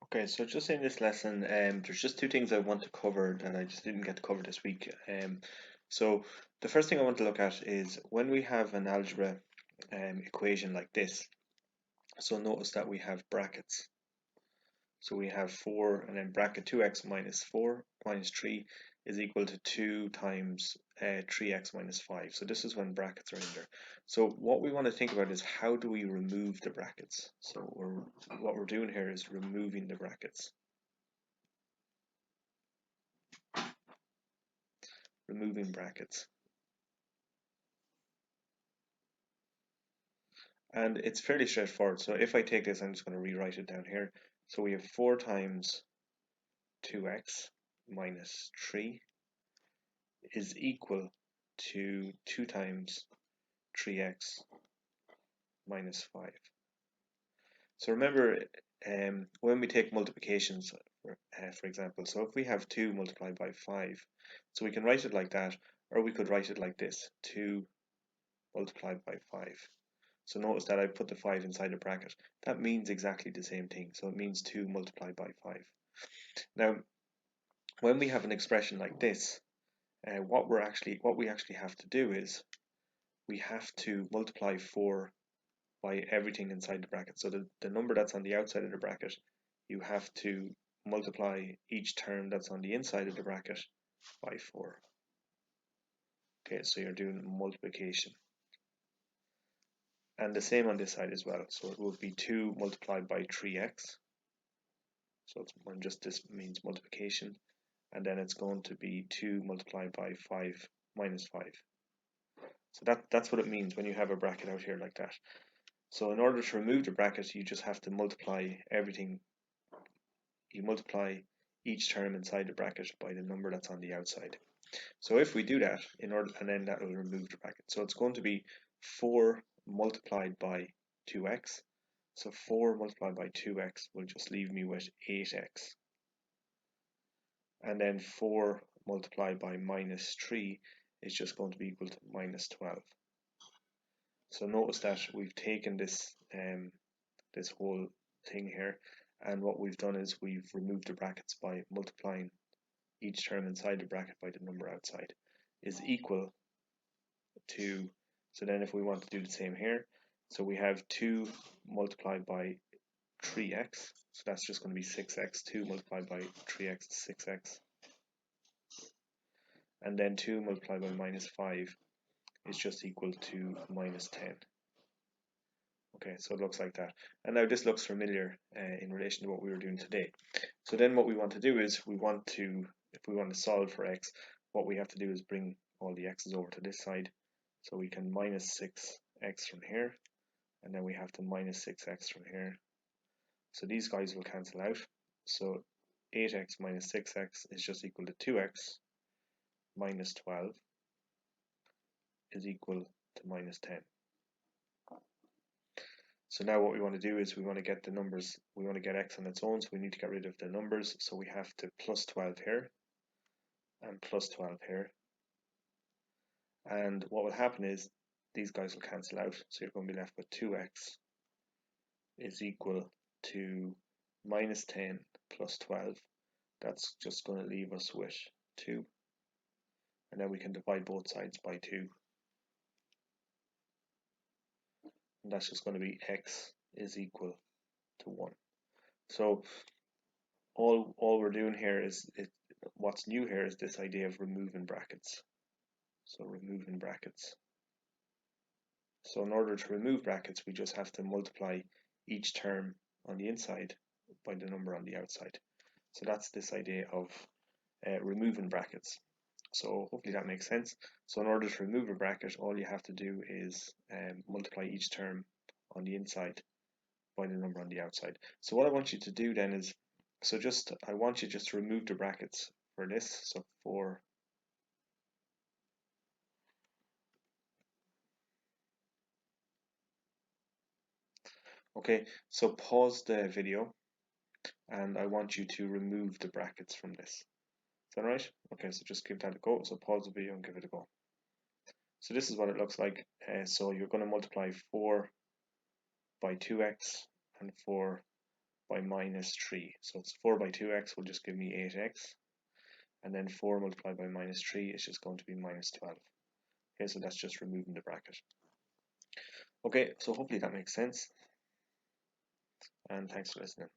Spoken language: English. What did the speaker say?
Okay, so just in this lesson, there's just two things I want to cover that I just didn't get to cover this week. So the first thing I want to look at is when we have an algebra equation like this. So notice that we have brackets. So we have 4 and then bracket 2x minus 4 minus 3 is equal to 2 times 3x minus 5. So this is when brackets are in there. So what we want to think about is how do we remove the brackets? So what we're doing here is removing the brackets. Removing brackets. And it's fairly straightforward. So if I take this, I'm just going to rewrite it down here. So we have 4 times 2x minus 3 is equal to 2 times 3x minus 5. So remember, when we take multiplications, for example, so if we have 2 multiplied by 5, so we can write it like that, or we could write it like this, 2 multiplied by 5. So notice that I put the 5 inside a bracket. That means exactly the same thing. So it means 2 multiplied by 5. Now, when we have an expression like this, what we actually have to do is we have to multiply 4 by everything inside the bracket. So the number that's on the outside of the bracket, you have to multiply each term that's on the inside of the bracket by 4. Okay, so you're doing multiplication. And the same on this side as well. So it would be 2 multiplied by 3x. So it's just this means multiplication. And then it's going to be 2 multiplied by 5 minus 5. So that's what it means when you have a bracket out here like that. So in order to remove the bracket, you just have to multiply everything. You multiply each term inside the bracket by the number that's on the outside. So if we do that, and then that will remove the bracket. So it's going to be 4 multiplied by 2x. So 4 multiplied by 2x will just leave me with 8x. And then 4 multiplied by minus 3 is just going to be equal to minus 12. So notice that we've taken this this whole thing here, and what we've done is we've removed the brackets by multiplying each term inside the bracket by the number outside is equal to, so then if we want to do the same here, so we have 2 multiplied by 3x, so that's just going to be 6x. 2 multiplied by 3x is 6x, and then 2 multiplied by minus 5 is just equal to minus 10. Okay, so it looks like that. And now this looks familiar in relation to what we were doing today. So then what we want to do is if we want to solve for x, what we have to do is bring all the x's over to this side. So we can minus 6x from here, and then we have to minus 6x from here. So these guys will cancel out. So 8x minus 6x is just equal to 2x minus 12 is equal to minus 10. So now what we want to do is we want to get the numbers, we want to get x on its own, so we need to get rid of the numbers. So we have to plus 12 here and plus 12 here. And what will happen is these guys will cancel out. So you're going to be left with 2x is equal to minus 10 plus 12. That's just going to leave us with 2. And then we can divide both sides by 2. And that's just going to be x is equal to 1. So all we're doing here is, what's new here is this idea of removing brackets. So removing brackets. So in order to remove brackets, we just have to multiply each term on the inside by the number on the outside. So that's this idea of removing brackets. So hopefully that makes sense. So in order to remove a bracket, all you have to do is multiply each term on the inside by the number on the outside. So what I want you to do then is, I want you just to remove the brackets for this. So for okay, so pause the video and I want you to remove the brackets from this. Is that right? Okay, so just give that a go. So pause the video and give it a go. So this is what it looks like. So you're going to multiply 4 by 2x and 4 by minus 3. So it's 4 by 2x will just give me 8x. And then 4 multiplied by minus 3 is just going to be minus 12. Okay, so that's just removing the bracket. Okay, so hopefully that makes sense. And thanks for listening.